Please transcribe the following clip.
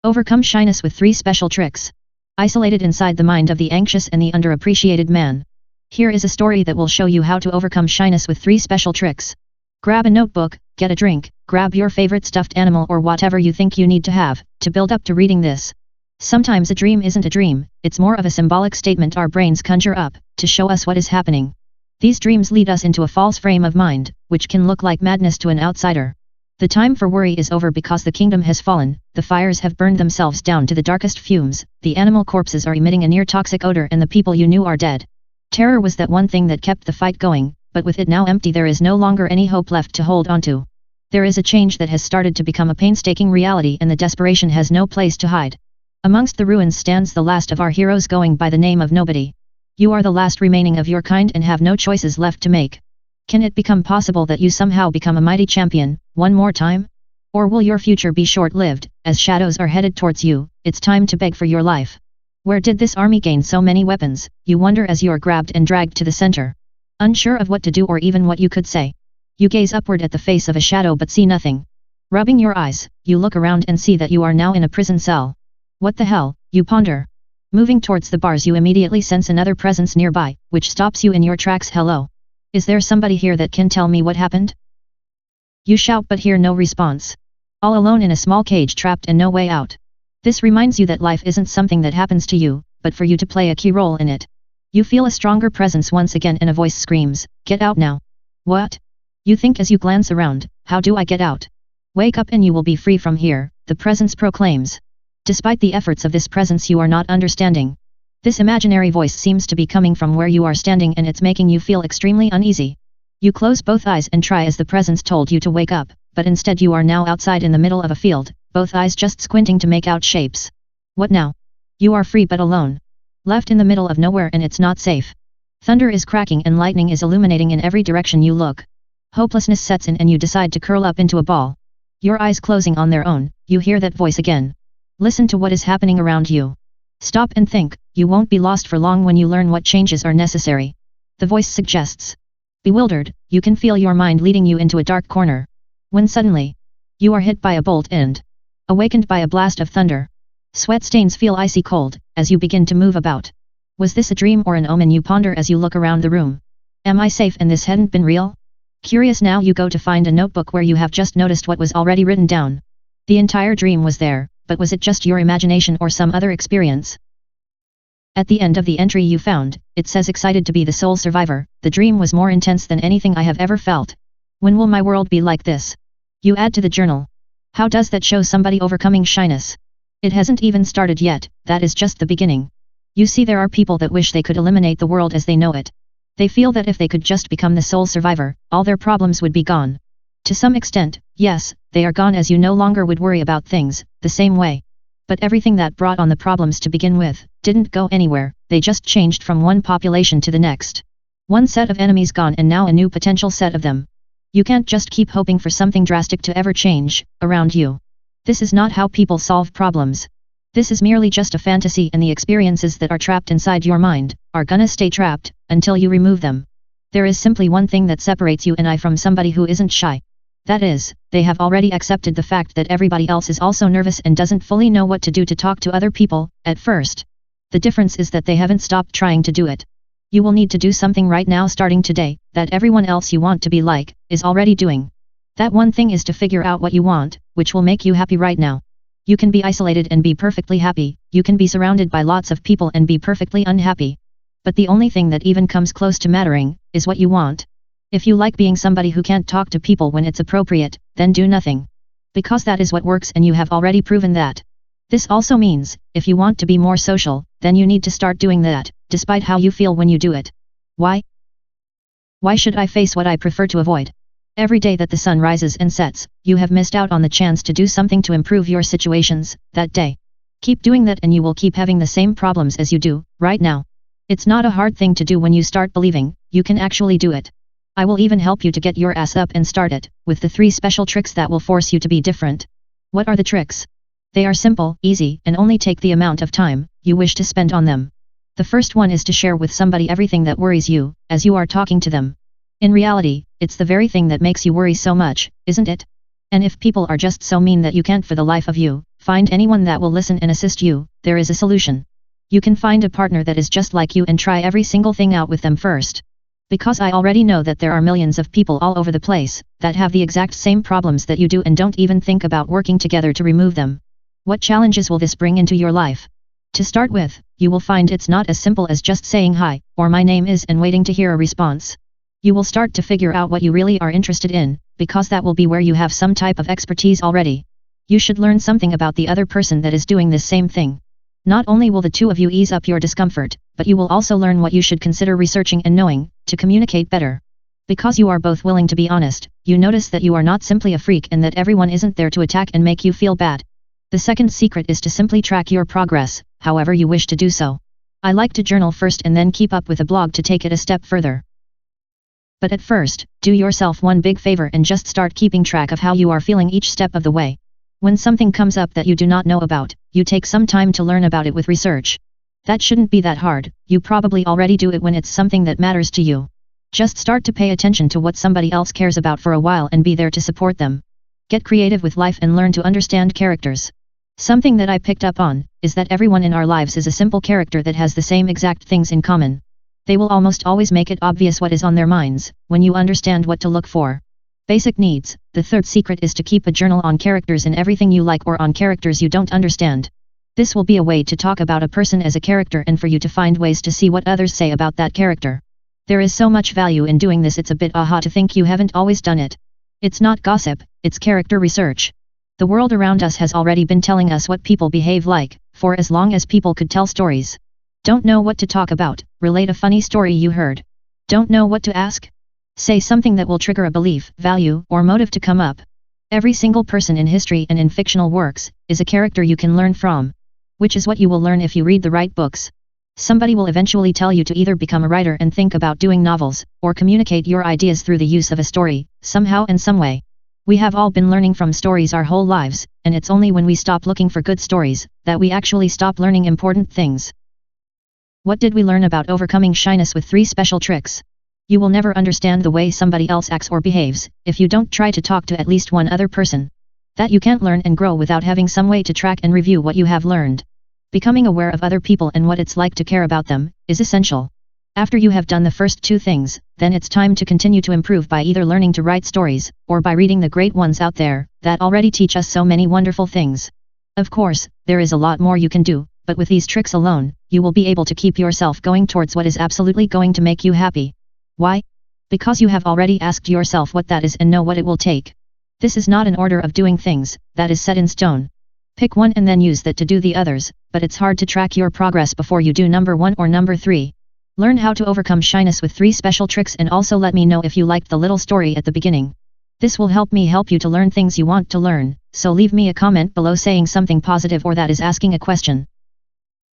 Overcome shyness with 3 special tricks. Isolated inside the mind of the anxious and the underappreciated man. Here is a story that will show you how to overcome shyness with 3 special tricks. Grab a notebook, get a drink, grab your favorite stuffed animal or whatever you think you need to have, to build up to reading this. Sometimes a dream isn't a dream, it's more of a symbolic statement our brains conjure up, to show us what is happening. These dreams lead us into a false frame of mind, which can look like madness to an outsider. The time for worry is over because the kingdom has fallen, the fires have burned themselves down to the darkest fumes, the animal corpses are emitting a near-toxic odor and the people you knew are dead. Terror was that one thing that kept the fight going, but with it now empty there is no longer any hope left to hold onto. There is a change that has started to become a painstaking reality and the desperation has no place to hide. Amongst the ruins stands the last of our heroes going by the name of Nobody. You are the last remaining of your kind and have no choices left to make. Can it become possible that you somehow become a mighty champion, one more time? Or will your future be short-lived, as shadows are headed towards you, it's time to beg for your life. Where did this army gain so many weapons, you wonder as you are grabbed and dragged to the center. Unsure of what to do or even what you could say. You gaze upward at the face of a shadow but see nothing. Rubbing your eyes, you look around and see that you are now in a prison cell. What the hell, you ponder. Moving towards the bars you immediately sense another presence nearby, which stops you in your tracks. Hello. Is there somebody here that can tell me what happened? You shout but hear no response. All alone in a small cage trapped and no way out. This reminds you that life isn't something that happens to you, but for you to play a key role in it. You feel a stronger presence once again and a voice screams, "Get out now." What? You think as you glance around, how do I get out? Wake up and you will be free from here, the presence proclaims. Despite the efforts of this presence you are not understanding. This imaginary voice seems to be coming from where you are standing and it's making you feel extremely uneasy. You close both eyes and try as the presence told you to wake up, but instead you are now outside in the middle of a field, both eyes just squinting to make out shapes. What now? You are free but alone. Left in the middle of nowhere and it's not safe. Thunder is cracking and lightning is illuminating in every direction you look. Hopelessness sets in and you decide to curl up into a ball. Your eyes closing on their own, you hear that voice again. Listen to what is happening around you. Stop and think, you won't be lost for long when you learn what changes are necessary. The voice suggests. Bewildered, you can feel your mind leading you into a dark corner. When suddenly, you are hit by a bolt and awakened by a blast of thunder. Sweat stains feel icy cold, as you begin to move about. Was this a dream or an omen? You ponder as you look around the room. Am I safe and this hadn't been real? Curious now you go to find a notebook where you have just noticed what was already written down. The entire dream was there, but was it just your imagination or some other experience? At the end of the entry you found, it says excited to be the sole survivor, the dream was more intense than anything I have ever felt. When will my world be like this? You add to the journal. How does that show somebody overcoming shyness? It hasn't even started yet, that is just the beginning. You see there are people that wish they could eliminate the world as they know it. They feel that if they could just become the sole survivor, all their problems would be gone. To some extent, yes, they are gone as you no longer would worry about things, the same way. But everything that brought on the problems to begin with, didn't go anywhere, they just changed from one population to the next. One set of enemies gone and now a new potential set of them. You can't just keep hoping for something drastic to ever change, around you. This is not how people solve problems. This is merely just a fantasy and the experiences that are trapped inside your mind, are gonna stay trapped, until you remove them. There is simply one thing that separates you and I from somebody who isn't shy. That is, they have already accepted the fact that everybody else is also nervous and doesn't fully know what to do to talk to other people, at first. The difference is that they haven't stopped trying to do it. You will need to do something right now starting today, that everyone else you want to be like, is already doing. That one thing is to figure out what you want, which will make you happy right now. You can be isolated and be perfectly happy, you can be surrounded by lots of people and be perfectly unhappy. But the only thing that even comes close to mattering, is what you want. If you like being somebody who can't talk to people when it's appropriate, then do nothing. Because that is what works and you have already proven that. This also means, if you want to be more social, then you need to start doing that, despite how you feel when you do it. Why? Why should I face what I prefer to avoid? Every day that the sun rises and sets, you have missed out on the chance to do something to improve your situations, that day. Keep doing that and you will keep having the same problems as you do, right now. It's not a hard thing to do when you start believing, you can actually do it. I will even help you to get your ass up and start it, with the 3 special tricks that will force you to be different. What are the tricks? They are simple, easy, and only take the amount of time you wish to spend on them. The first one is to share with somebody everything that worries you, as you are talking to them. In reality, it's the very thing that makes you worry so much, isn't it? And if people are just so mean that you can't for the life of you, find anyone that will listen and assist you, there is a solution. You can find a partner that is just like you and try every single thing out with them first. Because I already know that there are millions of people all over the place, that have the exact same problems that you do and don't even think about working together to remove them. What challenges will this bring into your life? To start with, you will find it's not as simple as just saying hi, or my name is and waiting to hear a response. You will start to figure out what you really are interested in, because that will be where you have some type of expertise already. You should learn something about the other person that is doing this same thing. Not only will the two of you ease up your discomfort, but you will also learn what you should consider researching and knowing, to communicate better. Because you are both willing to be honest, you notice that you are not simply a freak and that everyone isn't there to attack and make you feel bad. The second secret is to simply track your progress, however you wish to do so. I like to journal first and then keep up with a blog to take it a step further. But at first, do yourself one big favor and just start keeping track of how you are feeling each step of the way. When something comes up that you do not know about, you take some time to learn about it with research. That shouldn't be that hard, you probably already do it when it's something that matters to you. Just start to pay attention to what somebody else cares about for a while and be there to support them. Get creative with life and learn to understand characters. Something that I picked up on, is that everyone in our lives is a simple character that has the same exact things in common. They will almost always make it obvious what is on their minds, when you understand what to look for. Basic needs. The third secret is to keep a journal on characters in everything you like or on characters you don't understand. This will be a way to talk about a person as a character and for you to find ways to see what others say about that character. There is so much value in doing this, it's a bit aha to think you haven't always done it. It's not gossip, it's character research. The world around us has already been telling us what people behave like, for as long as people could tell stories. Don't know what to talk about, relate a funny story you heard. Don't know what to ask? Say something that will trigger a belief, value, or motive to come up. Every single person in history and in fictional works, is a character you can learn from. Which is what you will learn if you read the right books. Somebody will eventually tell you to either become a writer and think about doing novels, or communicate your ideas through the use of a story, somehow and some way. We have all been learning from stories our whole lives, and it's only when we stop looking for good stories, that we actually stop learning important things. What did we learn about overcoming shyness with 3 special tricks? You will never understand the way somebody else acts or behaves, if you don't try to talk to at least one other person. That you can't learn and grow without having some way to track and review what you have learned. Becoming aware of other people and what it's like to care about them, is essential. After you have done the first 2 things, then it's time to continue to improve by either learning to write stories, or by reading the great ones out there, that already teach us so many wonderful things. Of course, there is a lot more you can do, but with these tricks alone, you will be able to keep yourself going towards what is absolutely going to make you happy. Why? Because you have already asked yourself what that is and know what it will take. This is not an order of doing things, that is set in stone. Pick one and then use that to do the others, but it's hard to track your progress before you do number 1 or number 3. Learn how to overcome shyness with 3 special tricks and also let me know if you liked the little story at the beginning. This will help me help you to learn things you want to learn, so leave me a comment below saying something positive or that is asking a question.